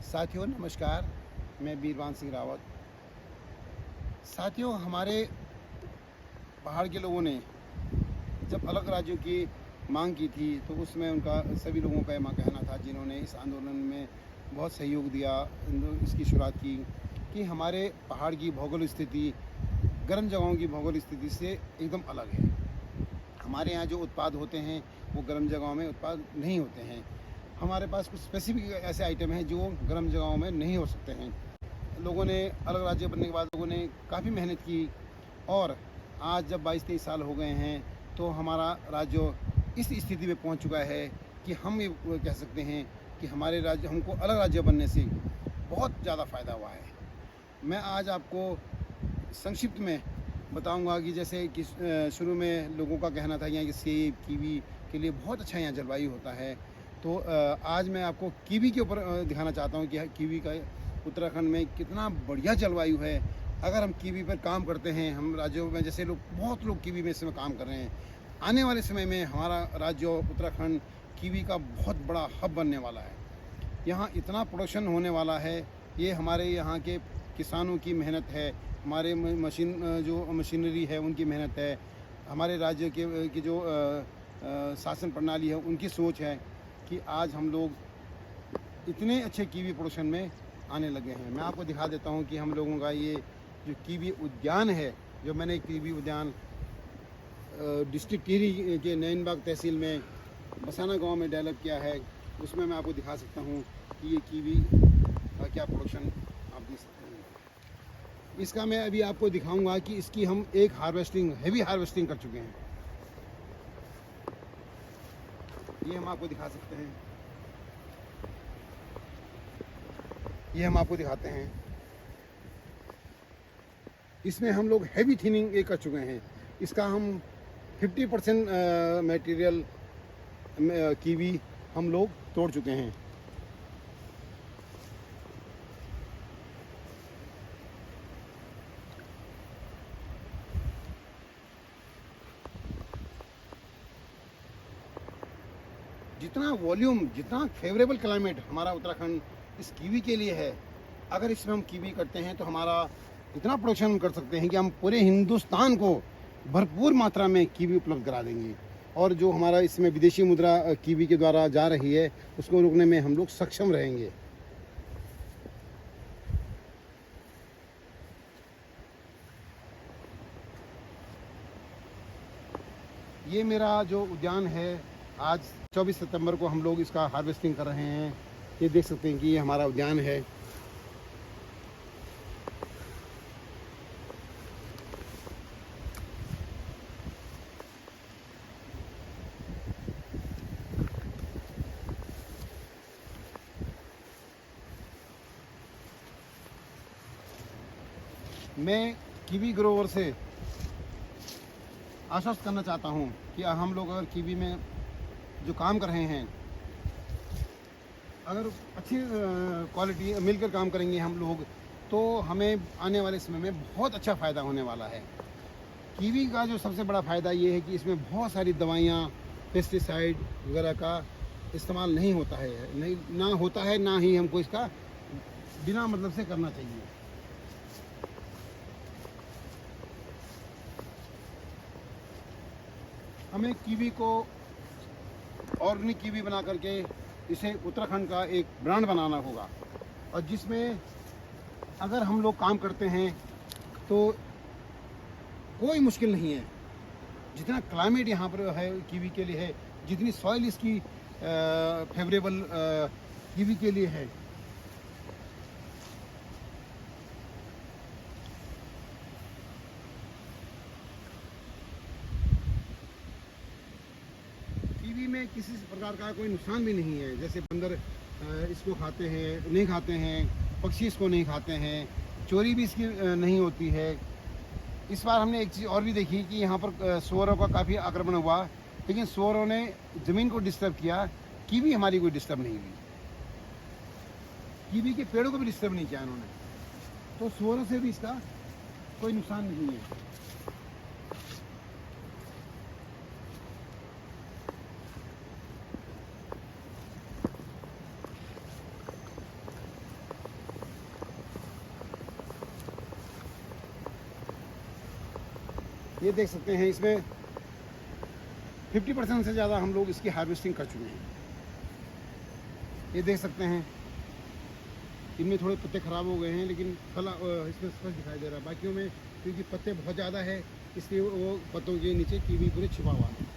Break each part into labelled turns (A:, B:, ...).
A: साथियों नमस्कार, मैं बीरबान सिंह रावत। साथियों, हमारे पहाड़ के लोगों ने जब अलग राज्यों की मांग की थी तो उसमें उनका सभी लोगों का यह कहना था, जिन्होंने इस आंदोलन में बहुत सहयोग दिया, इसकी शुरुआत की, कि हमारे पहाड़ की भौगोलिक स्थिति गर्म जगहों की भौगोलिक स्थिति से एकदम अलग है। हमारे यहाँ जो उत्पाद होते हैं वो गर्म जगहों में उत्पाद नहीं होते हैं। हमारे पास कुछ स्पेसिफिक ऐसे आइटम हैं जो गर्म जगहों में नहीं हो सकते हैं। लोगों ने अलग राज्य बनने के बाद लोगों ने काफ़ी मेहनत की, और आज जब 22-23 साल हो गए हैं तो हमारा राज्य इस स्थिति में पहुंच चुका है कि हम ये कह सकते हैं कि हमारे राज्य हमको अलग राज्य बनने से बहुत ज़्यादा फ़ायदा हुआ है। मैं आज आपको संक्षिप्त में बताऊंगा कि जैसे कि शुरू में लोगों का कहना था यहाँ कि सेब कीवी के लिए बहुत अच्छा यहाँ जलवायु होता है। तो आज मैं आपको कीवी के ऊपर दिखाना चाहता हूँ कि कीवी का उत्तराखंड में कितना बढ़िया जलवायु है। अगर हम कीवी पर काम करते हैं, हम राज्यों में जैसे बहुत लोग कीवी में इस समय काम कर रहे हैं, आने वाले समय में हमारा राज्य उत्तराखंड कीवी का बहुत बड़ा हब बनने वाला है। यहाँ इतना प्रोडक्शन होने वाला है, ये हमारे यहाँ के किसानों की मेहनत है, हमारे जो मशीनरी है उनकी मेहनत है, हमारे राज्य के की जो शासन प्रणाली है उनकी सोच है कि आज हम लोग इतने अच्छे कीवी प्रोडक्शन में आने लगे हैं। मैं आपको दिखा देता हूँ कि हम लोगों का ये जो कीवी उद्यान है, जो मैंने कीवी उद्यान डिस्ट्रिक्ट टिहरी के नैनबाग तहसील में बसाना गांव में डेवलप किया है, उसमें मैं आपको दिखा सकता हूँ कि ये कीवी का क्या प्रोडक्शन आप देख सकते हैं। इसका मैं अभी आपको दिखाऊंगा कि इसकी हम एक हैवी हार्वेस्टिंग कर चुके हैं। ये हम आपको दिखा सकते हैं, ये हम आपको दिखाते हैं। इसमें हम लोग हैवी थिनिंग ये कर चुके हैं। इसका हम 50% मटेरियल कीवी हम लोग तोड़ चुके हैं। जितना वॉल्यूम, जितना फेवरेबल क्लाइमेट हमारा उत्तराखंड इस कीवी के लिए है, अगर इसमें हम कीवी करते हैं तो हमारा इतना प्रोडक्शन कर सकते हैं कि हम पूरे हिंदुस्तान को भरपूर मात्रा में कीवी उपलब्ध करा देंगे। और जो हमारा इसमें विदेशी मुद्रा कीवी के द्वारा जा रही है उसको रोकने में हम लोग सक्षम रहेंगे। ये मेरा जो उद्यान है, आज 24 सितंबर को हम लोग इसका हार्वेस्टिंग कर रहे हैं। ये देख सकते हैं कि ये हमारा उद्यान है। मैं कीवी ग्रोवर से आश्वस्त करना चाहता हूँ कि हम लोग अगर कीवी में जो काम कर रहे हैं, अगर अच्छी क्वालिटी मिलकर काम करेंगे हम लोग, तो हमें आने वाले समय में बहुत अच्छा फ़ायदा होने वाला है। कीवी का जो सबसे बड़ा फ़ायदा ये है कि इसमें बहुत सारी दवाइयाँ, पेस्टिसाइड वगैरह का इस्तेमाल नहीं होता है, नहीं ना होता है, ना ही हमको इसका बिना मतलब से करना चाहिए। हमें कीवी को ऑर्गेनिक कीवी बना करके इसे उत्तराखंड का एक ब्रांड बनाना होगा, और जिसमें अगर हम लोग काम करते हैं तो कोई मुश्किल नहीं है। जितना क्लाइमेट यहाँ पर है कीवी के लिए है, जितनी सॉइल इसकी फेवरेबल कीवी के लिए है, कीवी में किसी प्रकार का कोई नुकसान भी नहीं है। जैसे बंदर इसको खाते हैं, नहीं खाते हैं, पक्षी इसको नहीं खाते हैं, चोरी भी इसकी नहीं होती है। इस बार हमने एक चीज़ और भी देखी कि यहाँ पर सुअरों का काफ़ी आक्रमण हुआ, लेकिन सुअरों ने ज़मीन को डिस्टर्ब किया, कीवी हमारी कोई डिस्टर्ब नहीं हुई, कीवी के पेड़ों को भी डिस्टर्ब नहीं किया इन्होंने। तो सुअरों से भी इसका कोई नुकसान नहीं है। ये देख सकते हैं, इसमें 50% से ज़्यादा हम लोग इसकी हार्वेस्टिंग कर चुके हैं। ये देख सकते हैं, इनमें थोड़े पत्ते ख़राब हो गए हैं, लेकिन फल इसमें स्पष्ट दिखाई दे रहा है। बाकियों में क्योंकि पत्ते बहुत ज़्यादा है, इसलिए वो पत्तों के नीचे कीवी पूरे छिपा हुआ है।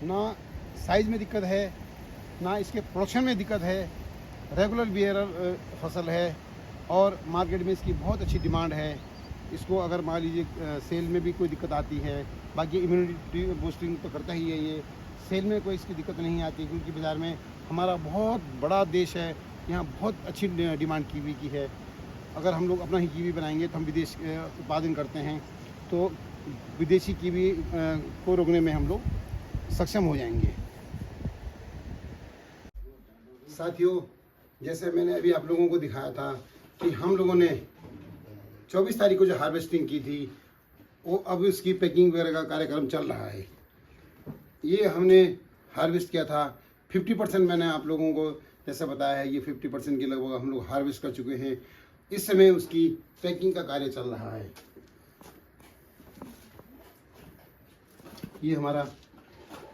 A: ना साइज़ में दिक्कत है, ना इसके प्रोडक्शन में दिक्कत है। रेगुलर बिहेवियर फसल है और मार्केट में इसकी बहुत अच्छी डिमांड है। इसको अगर मान लीजिए सेल में भी कोई दिक्कत आती है, बाकी इम्यूनिटी बूस्टिंग तो करता ही है ये, सेल में कोई इसकी दिक्कत नहीं आती, क्योंकि बाज़ार में हमारा बहुत बड़ा देश है, यहाँ बहुत अच्छी डिमांड कीवी की है। अगर हम लोग अपना ही कीवी बनाएंगे तो हम विदेश उत्पादन करते हैं, तो विदेशी कीवी को रोकने में हम लोग सक्षम हो जाएंगे। साथियों, जैसे मैंने अभी आप लोगों को दिखाया था कि हम लोगों ने 24 तारीख को जो हार्वेस्टिंग की थी, वो अब उसकी पैकिंग वगैरह का कार्यक्रम चल रहा है। ये हमने हार्वेस्ट किया था 50%, मैंने आप लोगों को जैसे बताया है, ये 50% के लगभग हम लोग हार्वेस्ट कर चुके हैं। इस समय उसकी पैकिंग का कार्य चल रहा है। ये हमारा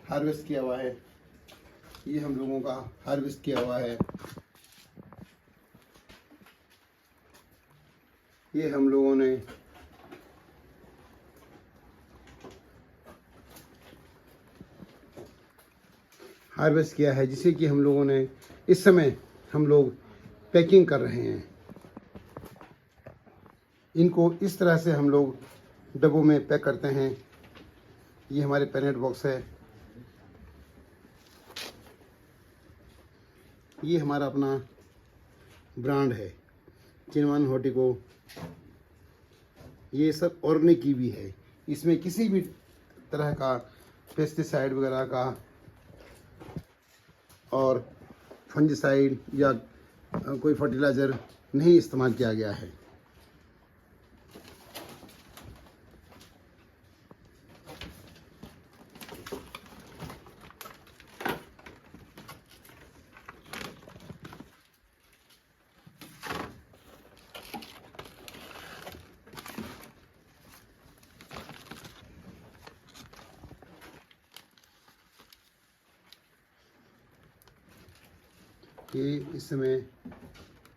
A: हार्वेस्ट किया हुआ है, ये हम लोगों का हार्वेस्ट किया हुआ है। ये हम लोगों ने हार्वेस्ट किया है, जिसे कि हम लोगों ने इस समय हम लोग पैकिंग कर रहे हैं। इनको इस तरह से हम लोग डब्बों में पैक करते हैं। ये हमारे पैनेट बॉक्स है। ये हमारा अपना ब्रांड है, चिनवान हॉर्टिको। ये सब ऑर्गेनिक कीवी है, इसमें किसी भी तरह का पेस्टिसाइड वगैरह का और फंजिसाइड या कोई फर्टिलाइज़र नहीं इस्तेमाल किया गया है। ये इस समय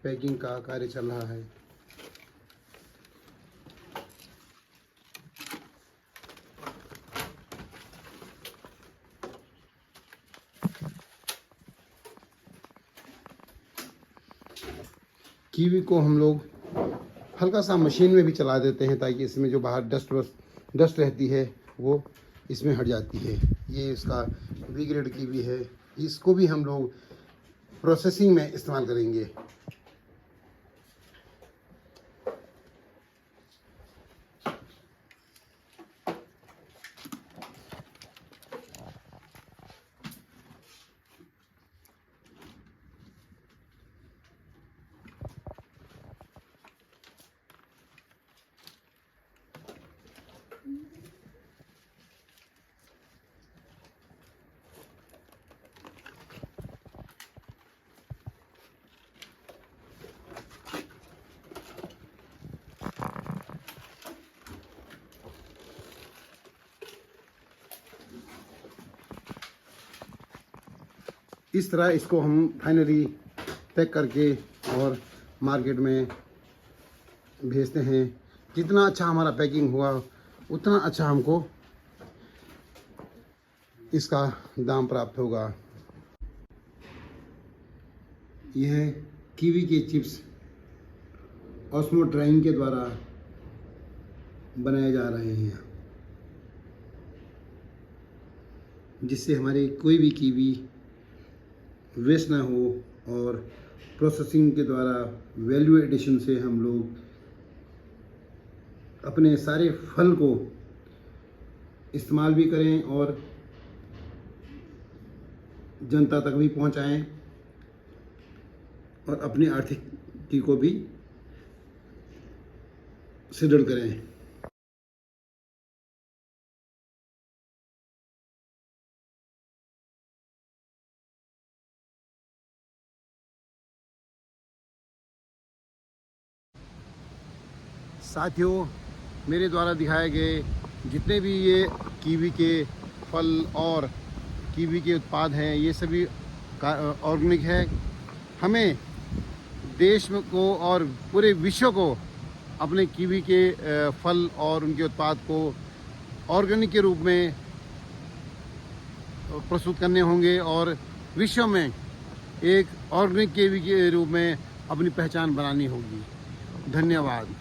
A: पैकिंग का कार्य चल रहा है। कीवी को हम लोग हल्का सा मशीन में भी चला देते हैं, ताकि इसमें जो बाहर डस्ट रहती है वो इसमें हट जाती है। ये इसका बी ग्रेड कीवी है, इसको भी हम लोग प्रोसेसिंग में इस्तेमाल करेंगे। इस तरह इसको हम फाइनली पैक करके और मार्केट में भेजते हैं। जितना अच्छा हमारा पैकिंग हुआ, उतना अच्छा हमको इसका दाम प्राप्त होगा। यह कीवी के चिप्स ऑस्मो ड्राइंग के द्वारा बनाए जा रहे हैं, जिससे हमारी कोई भी कीवी वेस्ट ना हो, और प्रोसेसिंग के द्वारा वैल्यू एडिशन से हम लोग अपने सारे फल को इस्तेमाल भी करें और जनता तक भी पहुंचाएं, और अपनी आर्थिकी को भी सुदृढ़ करें। साथियों, मेरे द्वारा दिखाए गए जितने भी ये कीवी के फल और कीवी के उत्पाद हैं, ये सभी ऑर्गेनिक है। हमें देश में को और पूरे विश्व को अपने कीवी के फल और उनके उत्पाद को ऑर्गेनिक के रूप में प्रस्तुत करने होंगे और विश्व में एक ऑर्गेनिक कीवी के रूप में अपनी पहचान बनानी होगी। धन्यवाद।